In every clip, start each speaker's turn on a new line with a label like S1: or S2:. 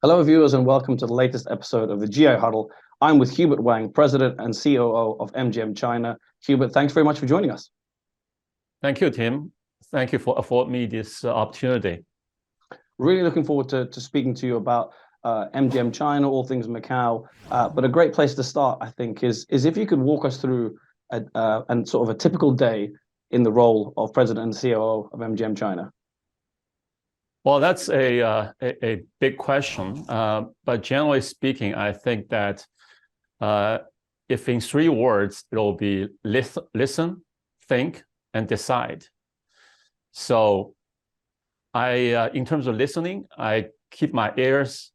S1: Hello, viewers, and welcome to the latest episode of the GI Huddle. I'm with Hubert Wang, President and COO of MGM China. Hubert, thanks very much for joining us.
S2: Thank you, Tim. Thank you for affording me this opportunity.
S1: Really looking forward to speaking to you about MGM China, all things Macau. But a great place to start, I think, is if you could walk us through and sort of a typical day in the role of President and COO of MGM China.
S2: Well, that's a big question. But generally speaking, I think that if in 3 words, it will be listen, think, and decide. So in terms of listening, I keep my ears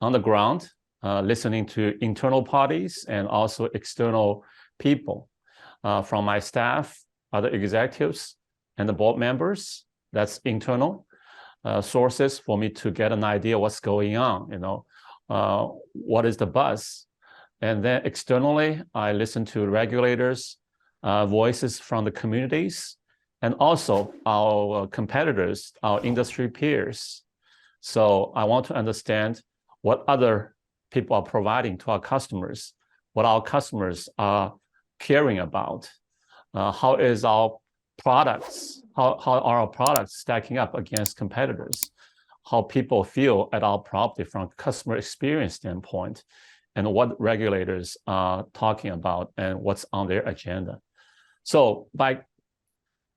S2: on the ground, listening to internal parties and also external people from my staff, other executives, and the board members. That's internal. Sources for me to get an idea what's going on, what is the buzz. And then externally, I listen to regulators, voices from the communities, and also our competitors, our industry peers. So I want to understand what other people are providing to our customers, what our customers are caring about, how is our products, how are our products stacking up against competitors, how people feel at our property from a customer experience standpoint, and what regulators are talking about and what's on their agenda. So by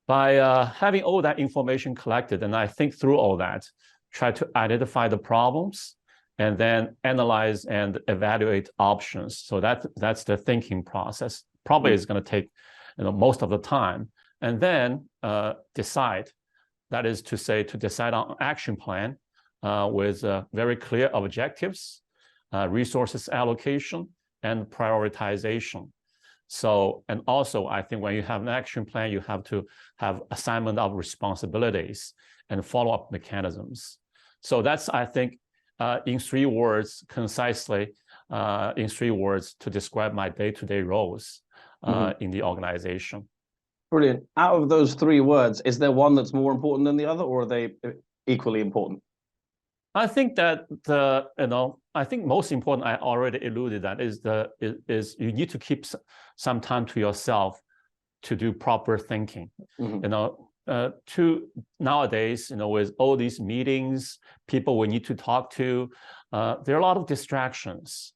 S2: having all that information collected, and I think through all that, try to identify the problems, and then analyze and evaluate options. So that's the thinking process. Probably is going to take most of the time. And then decide, that is to say, to decide on an action plan with very clear objectives, resources allocation, and prioritization. So, and also, I think when you have an action plan, you have to have assignment of responsibilities and follow-up mechanisms. So that's, I think, in 3 words, concisely, in 3 words to describe my day-to-day roles in the organization.
S1: Brilliant. Out of those 3 words, is there one that's more important than the other, or are they equally important?
S2: I think that I think most important, I already alluded that is you need to keep some time to yourself to do proper thinking. Nowadays, with all these meetings, people we need to talk to, there are a lot of distractions.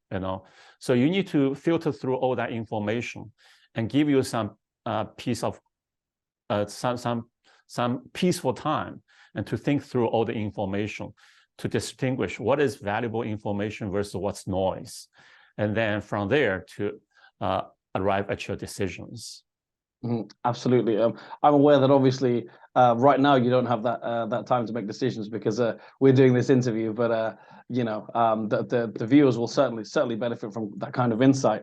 S2: So you need to filter through all that information and give you some piece of some peaceful time and to think through all the information to distinguish what is valuable information versus what's noise, and then from there to arrive at your decisions.
S1: Absolutely. I'm aware that obviously right now you don't have that time to make decisions because we're doing this interview, but the viewers will certainly benefit from that kind of insight.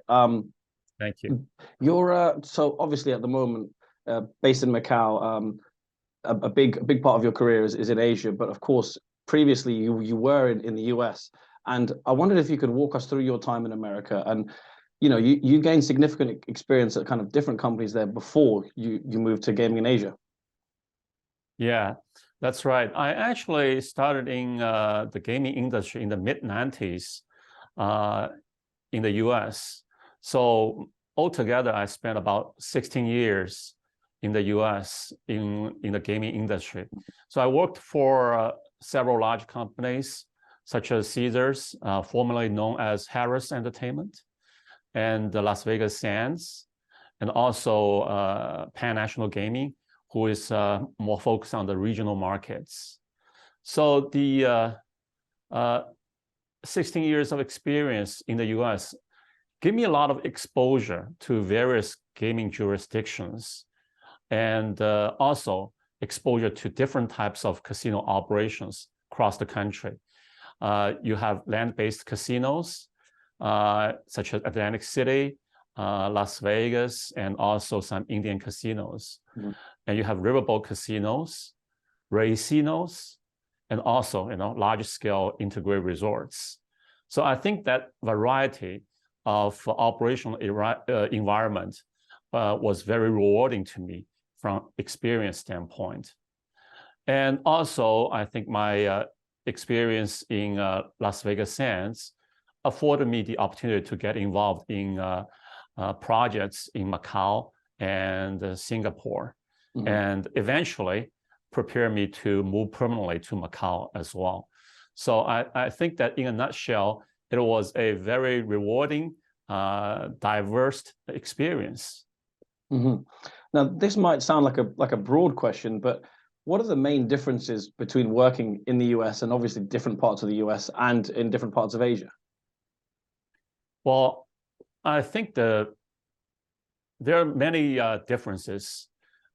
S2: Thank you.
S1: You're so obviously at the moment based in Macau. A big part of your career is in Asia, but of course previously you were in the US, and I wondered if you could walk us through your time in America. And you gained significant experience at kind of different companies there before you moved to gaming in Asia.
S2: Yeah, that's right. I actually started in the gaming industry in the mid-90s in the US. So altogether, I spent about 16 years in the US in the gaming industry. So I worked for several large companies, such as Caesars, formerly known as Harris Entertainment, and the Las Vegas Sands, and also Pan National Gaming, who is more focused on the regional markets. So the 16 years of experience in the US give me a lot of exposure to various gaming jurisdictions, and also exposure to different types of casino operations across the country. You have land-based casinos, such as Atlantic City, Las Vegas, and also some Indian casinos. And you have riverboat casinos, racinos, and also large-scale integrated resorts. So I think that variety of operational environment was very rewarding to me from experience standpoint. And also, I think my experience in Las Vegas Sands afforded me the opportunity to get involved in projects in Macau and Singapore, and eventually prepare me to move permanently to Macau as well. So I think that in a nutshell, it was a very rewarding, diverse experience.
S1: Now, this might sound like a broad question, but what are the main differences between working in the US and obviously different parts of the US and in different parts of Asia?
S2: Well, I think there are many differences.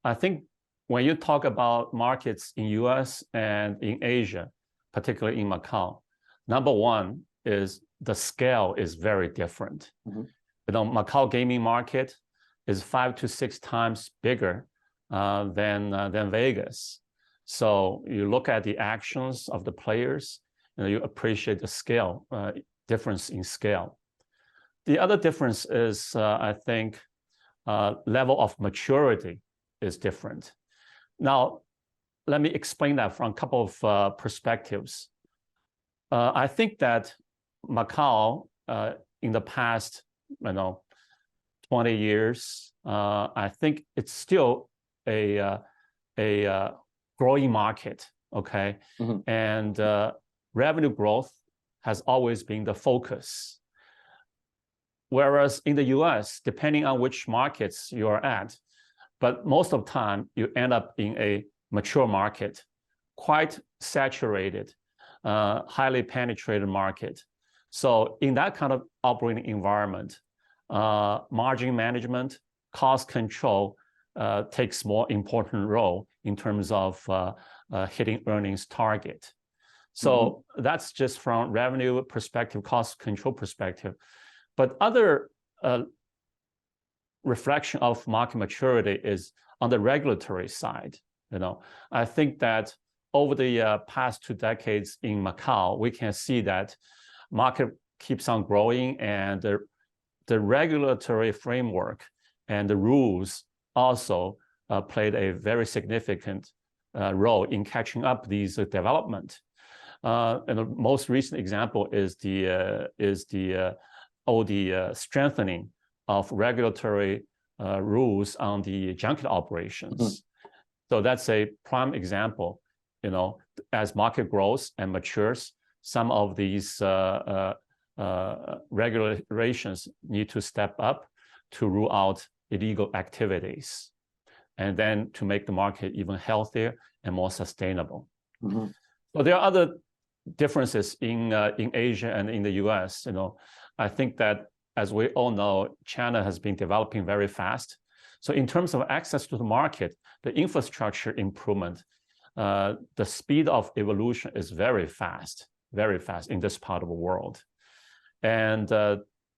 S2: I think when you talk about markets in US and in Asia, particularly in Macau, number one is the scale is very different. Macau gaming market is 5 to 6 times bigger than Vegas. So you look at the actions of the players, you appreciate the scale, difference in scale. The other difference is, I think, level of maturity is different. Now, let me explain that from a couple of perspectives. I think that Macau, in the past, 20 years, I think it's still a growing market, okay? And revenue growth has always been the focus. Whereas in the US, depending on which markets you're at, but most of the time you end up in a mature market, quite saturated, highly penetrated market. So in that kind of operating environment, margin management, cost control takes more important role in terms of hitting earnings target. So that's just from revenue perspective, cost control perspective. But other reflection of market maturity is on the regulatory side. I think that over the past 2 decades in Macau, we can see that market keeps on growing, and the regulatory framework and the rules also played a very significant role in catching up these development. And the most recent example is the strengthening of regulatory rules on the junket operations. So that's a prime example. As market grows and matures, some of these regulations need to step up to rule out illegal activities, and then to make the market even healthier and more sustainable. So there are other differences in Asia and in the US. I think that, as we all know, China has been developing very fast. So in terms of access to the market, the infrastructure improvement, the speed of evolution is very fast in this part of the world. And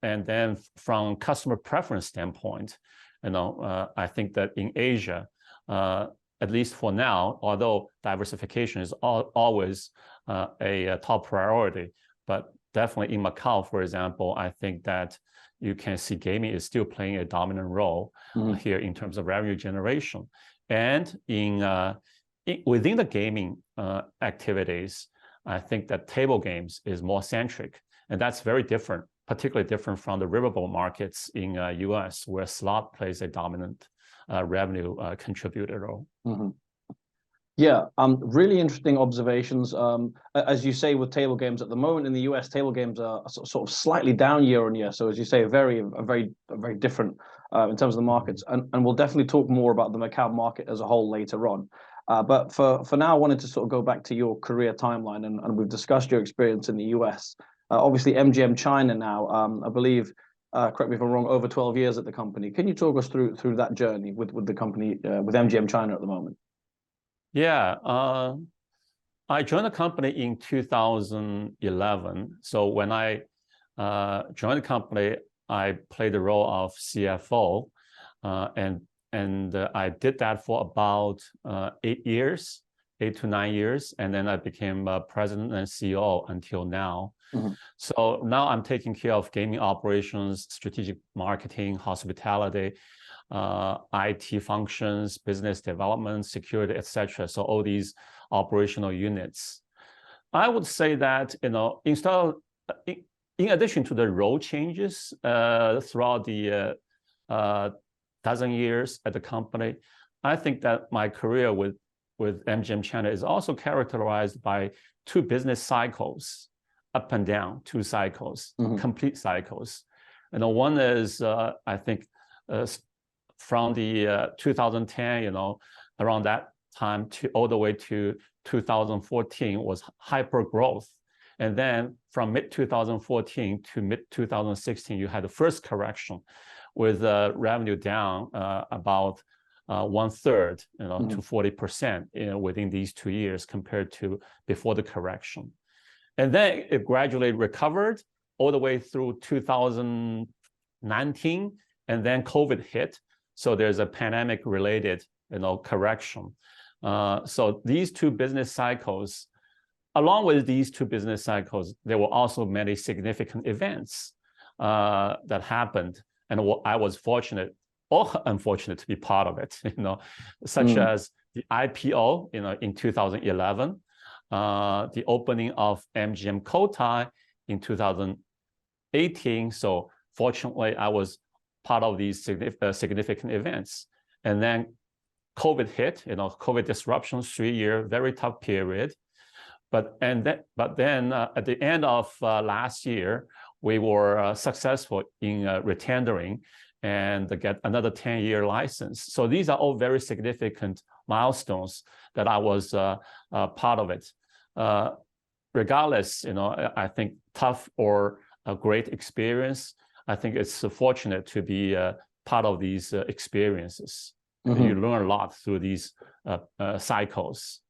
S2: then from customer preference standpoint, I think that in Asia, at least for now, although diversification is always a top priority, but definitely in Macau, for example, I think that you can see gaming is still playing a dominant role here in terms of revenue generation. And within the gaming activities, I think that table games is more centric, and that's very different, particularly different from the riverboat markets in US, where slot plays a dominant revenue contributor role.
S1: Yeah, really interesting observations. As you say, with table games at the moment in the US, table games are sort of slightly down year on year. So as you say, very different in terms of the markets. And we'll definitely talk more about the Macau market as a whole later on. But for now, I wanted to sort of go back to your career timeline, and we've discussed your experience in the US. Obviously, MGM China now, I believe, correct me if I'm wrong, over 12 years at the company. Can you talk us through that journey with the company, with MGM China at the moment?
S2: Yeah, I joined the company in 2011. So when I joined the company, I played the role of CFO, and I did that for about 8 to 9 years, and then I became president and CEO until now. So now I'm taking care of gaming operations, strategic marketing, hospitality, IT functions, business development, security, etc. So all these operational units. I would say that, instead of, in addition to the role changes throughout the dozen years at the company, I think that my career with MGM China is also characterized by two business cycles, up and down, two cycles, complete cycles. One is, I think, from the 2010, around that time to all the way to 2014 was hyper growth. And then from mid 2014 to mid 2016, you had the first correction with revenue down about 1/3, to 40%, within these 2 years compared to before the correction. And then it gradually recovered all the way through 2019, and then COVID hit. So there's a pandemic-related, correction. So these two business cycles, along with these two business cycles, there were also many significant events that happened, and I was fortunate or unfortunate to be part of it. Such as the IPO, in 2011, the opening of MGM Cotai in 2018. So fortunately, I was part of these significant events. And then COVID hit, COVID disruptions, 3-year, very tough period. But then at the end of last year, we were successful in retendering and get another 10-year license. So these are all very significant milestones that I was part of it. Regardless, I think tough or a great experience, I think it's fortunate to be part of these experiences. You learn a lot through these cycles.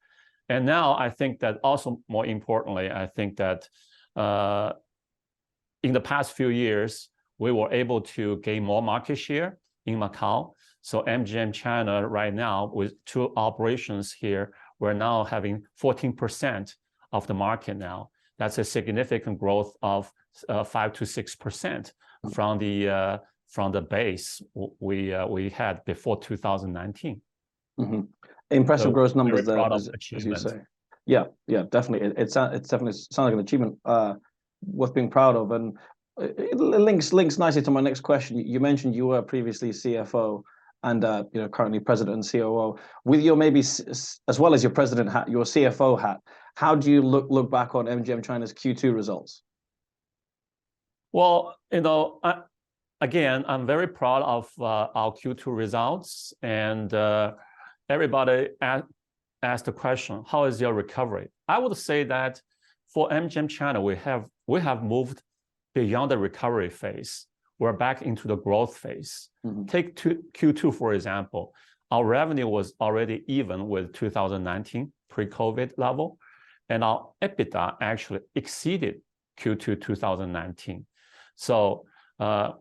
S2: And now I think that also more importantly, I think that in the past few years, we were able to gain more market share in Macau. So MGM China right now, with 2 operations here, we're now having 14% of the market now. That's a significant growth of 5 to 6% from the base we had before 2019.
S1: Impressive growth numbers
S2: there,
S1: as you say. Yeah, definitely. It definitely sounds like an achievement worth being proud of, and it links nicely to my next question. You mentioned you were previously CFO and currently president and COO. With your maybe as well as your president hat, your CFO hat, how do you look back on MGM China's Q2 results?
S2: Well, again, I'm very proud of our Q2 results, and everybody asked the question, how is your recovery? I would say that for MGM China, we have moved beyond the recovery phase. We're back into the growth phase. Take Q2, for example. Our revenue was already even with 2019 pre-COVID level, and our EBITDA actually exceeded Q2 2019. So our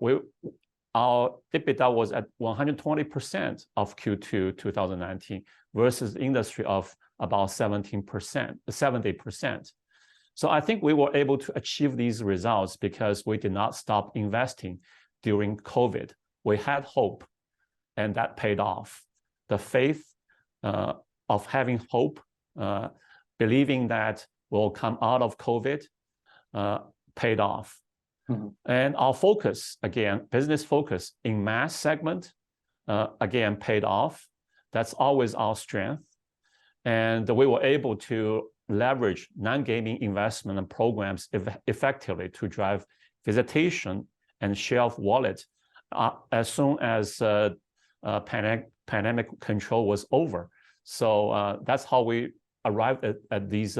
S2: EBITDA was at 120% of Q2 2019 versus industry of about 70%. So I think we were able to achieve these results because we did not stop investing during COVID. We had hope, and that paid off. The faith of having hope, believing that we'll come out of COVID, paid off. And our focus, again, business focus in mass segment, again, paid off. That's always our strength. And we were able to leverage non-gaming investment and programs effectively to drive visitation and share of wallet as soon as pandemic control was over. So that's how we arrived at these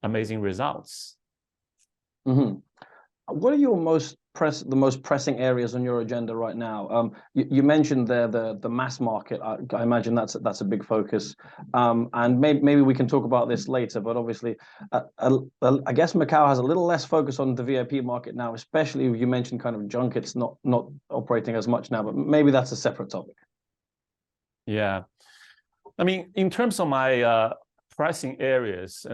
S2: amazing results.
S1: What are your the most pressing areas on your agenda right now? You mentioned there the mass market. I imagine that's a big focus, and maybe we can talk about this later. But obviously, I guess Macau has a little less focus on the VIP market now, especially you mentioned kind of junkets not operating as much now. But maybe that's a separate topic.
S2: Yeah, I mean, in terms of my pressing areas,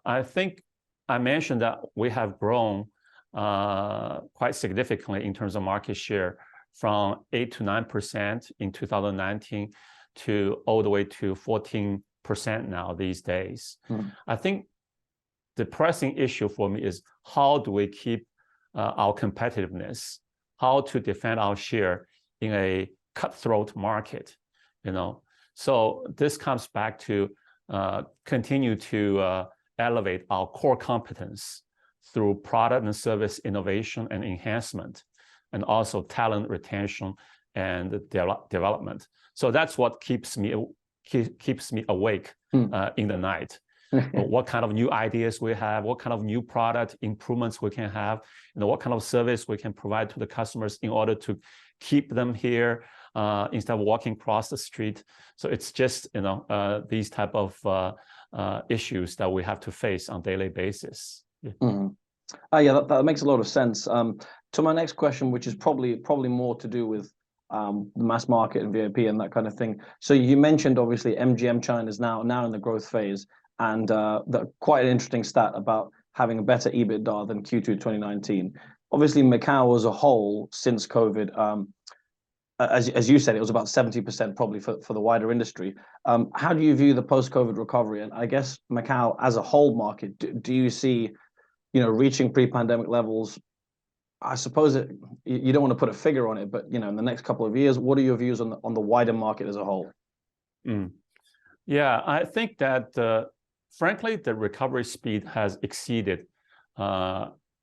S2: I think I mentioned that we have grown quite significantly in terms of market share from 8 to 9% in 2019 to all the way to 14% now these days. I think the pressing issue for me is how do we keep our competitiveness, how to defend our share in a cutthroat market, So this comes back to continue to elevate our core competence through product and service innovation and enhancement, and also talent retention and development. So that's what keeps me awake in the night. What kind of new ideas we have, what kind of new product improvements we can have, what kind of service we can provide to the customers in order to keep them here instead of walking across the street. So it's just these type of issues that we have to face on a daily basis.
S1: Yeah, that makes a lot of sense. To my next question, which is probably more to do with the mass market and VIP and that kind of thing. So you mentioned obviously MGM China is now in the growth phase, and quite an interesting stat about having a better EBITDA than Q2 2019. Obviously, Macau as a whole since COVID, as you said, it was about 70% probably for the wider industry. How do you view the post-COVID recovery? And I guess Macau as a whole market, do you see reaching pre-pandemic levels? I suppose you don't want to put a figure on it, but in the next couple of years, what are your views on the wider market as a whole?
S2: Yeah, I think that frankly, the recovery speed has exceeded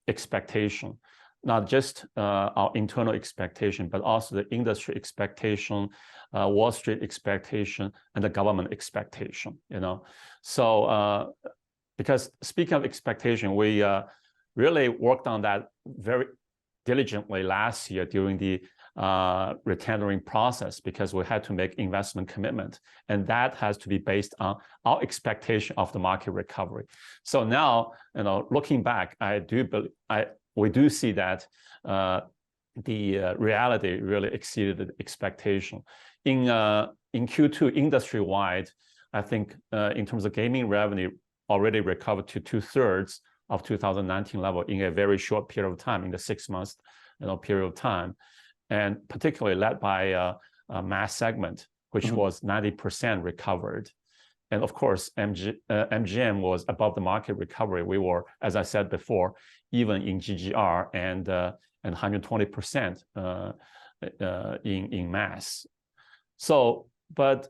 S2: expectation, not just our internal expectation, but also the industry expectation, Wall Street expectation, and the government expectation. So because speaking of expectation, we really worked on that very diligently last year during the retendering process, because we had to make investment commitment, and that has to be based on our expectation of the market recovery. So now, looking back, we do see that the reality really exceeded the expectation. In Q2 industry-wide, I think in terms of gaming revenue, already recovered to 2/3 of 2019 level in a very short period of time, in the 6 months period of time, and particularly led by a mass segment, which was 90% recovered. And of course, MGM was above the market recovery. We were, as I said before, even in GGR and 120% in mass. So, but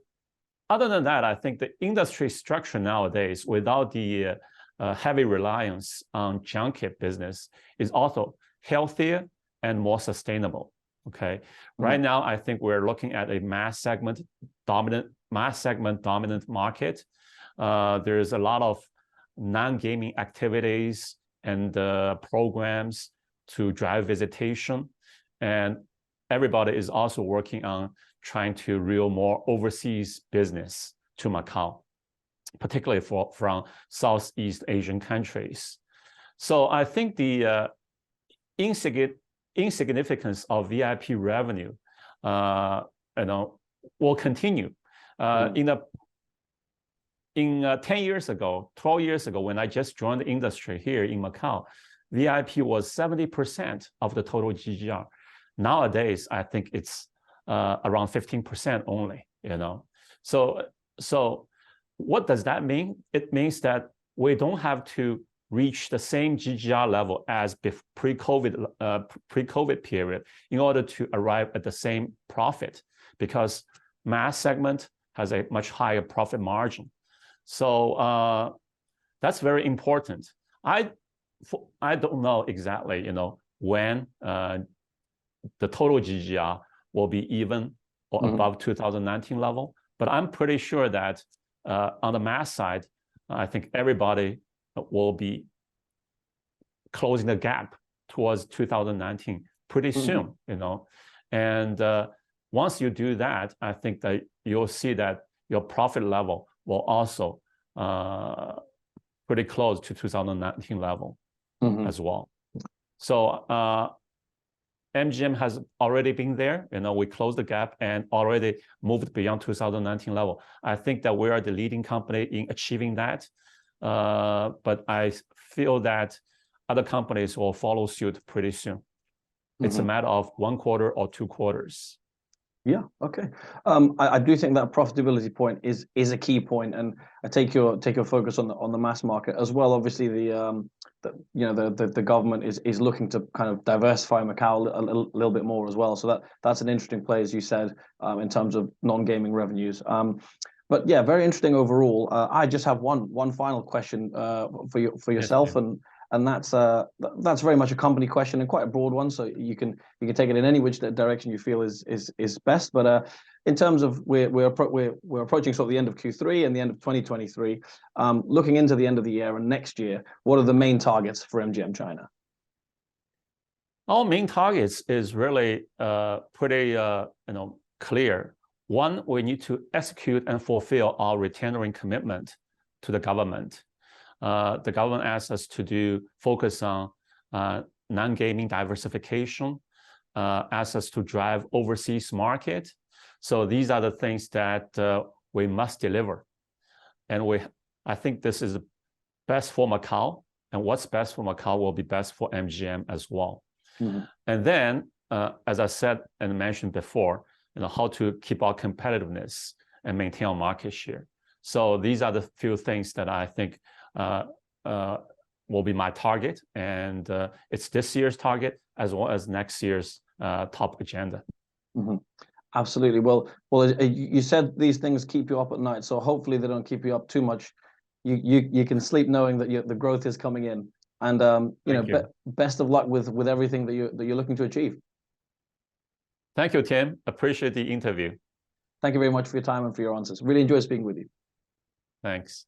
S2: other than that, I think the industry structure nowadays, without the heavy reliance on junket business, is also healthier and more sustainable. Okay, right now I think we're looking at a mass segment dominant market. There's a lot of non-gaming activities and programs to drive visitation, and everybody is also working on trying to reel more overseas business to Macau, particularly from Southeast Asian countries. So I think the insignificance of VIP revenue, will continue. In 10 years ago, 12 years ago, when I just joined the industry here in Macau, VIP was 70% of the total GGR. Nowadays, I think it's around 15% only. So what does that mean? It means that we don't have to reach the same GGR level as pre-COVID period in order to arrive at the same profit, because mass segment has a much higher profit margin. So that's very important. I don't know exactly, when the total GGR will be even or above 2019 level, but I'm pretty sure that on the mass side, I think everybody will be closing the gap towards 2019 pretty soon, And once you do that, I think that you'll see that your profit level will also pretty close to 2019 level as well. So MGM has already been there. We closed the gap and already moved beyond 2019 level. I think that we are the leading company in achieving that. But I feel that other companies will follow suit pretty soon. It's a matter of 1 quarter or 2 quarters.
S1: Yeah, okay. I do think that profitability point is a key point, and I take your focus on the mass market as well. Obviously, the government is looking to kind of diversify Macau a little bit more as well. So that's an interesting play, as you said, in terms of non-gaming revenues. But yeah, very interesting overall. I just have one final question for
S2: Yes,
S1: yourself,
S2: Tim.
S1: and that's very much a company question and quite a broad one. So you can take it in any which direction you feel is best. But in terms of we're approaching sort of the end of Q3 and the end of 2023, looking into the end of the year and next year, what are the main targets for MGM China?
S2: Our main targets is really pretty clear. One, we need to execute and fulfill our retaining commitment to the government. The government asks us to focus on non-gaming diversification, asks us to drive overseas market. So these are the things that we must deliver. And I think this is best for Macau, and what's best for Macau will be best for MGM as well. Mm-hmm. And then, as I said and mentioned before, how to keep our competitiveness and maintain our market share. So these are the few things that I think will be my target, and it's this year's target as well as next year's top agenda.
S1: Mm-hmm. Absolutely. Well, you said these things keep you up at night, so hopefully they don't keep you up too much. You can sleep knowing that the growth is coming in, and best of luck with everything that you're looking to achieve.
S2: Thank you, Tim. Appreciate the interview.
S1: Thank you very much for your time and for your answers. Really enjoy speaking with you.
S2: Thanks.